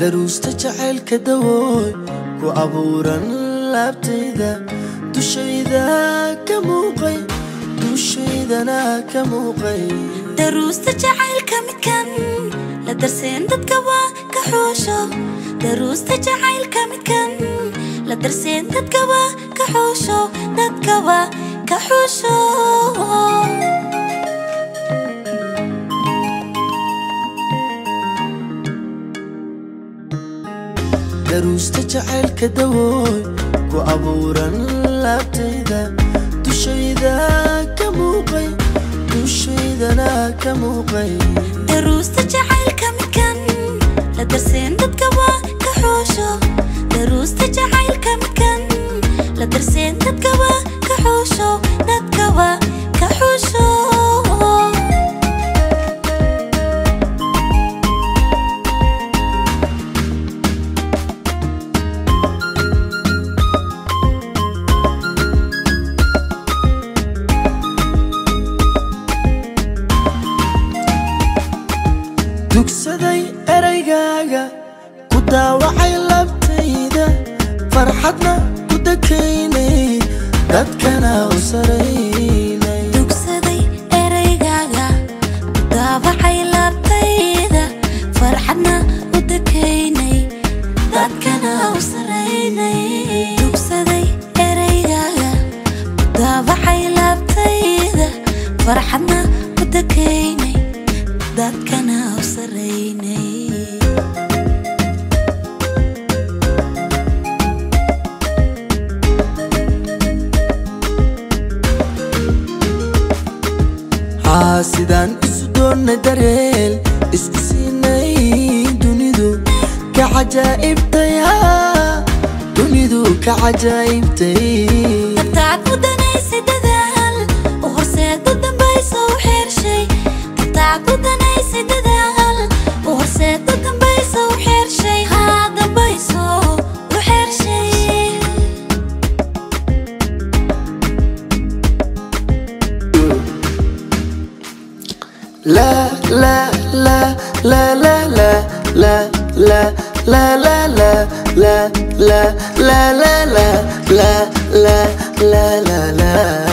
daruusta jacaylka dawooy ku abuuran laabtayda dushayda ka muuqay dushaydana ka muuqay daruusta jacaylka midkan la darseen dadka waa ka xoosho daruusta jacaylka midkan la darseen dadka waa ka xoosho dadka waa ka xoosho daruusta jacaylka dawooy ku abuuran laabtayda dushayda ka muuqay dushaydana ka muuqay daruusta jacaylka midkan la darseen dadka waa ka xoosho daruusta jacaylka midkan la darseen dadka waa ka xoosho dadka waa ka xoosho dugsaday eraygaaga ku daawacay labtayda farxadna ku dakaynay dadkana u saraynay dugsaday eraygaaga ku daawacay labtayda farxadna u dakaynay dadkana u saraynay dugsaday eraygaaga ku daawacay labtayda farxadna u dakaynay dadkana u saraynay sidaan isu doonnay dareel isku siinay dunidu ka cajaa'ibtay dunidu ka cajaa'ibtay tabtaad mudanaysa dadaal u horseed u dambaysa u xeershay tabtaad mudanaysa dadaal u horseed u dambaysa u xeershay haa dambayso u xeershay لا لا لا لا لا لا لا لا لا لا لا لا لا لا لا لا لا لا لا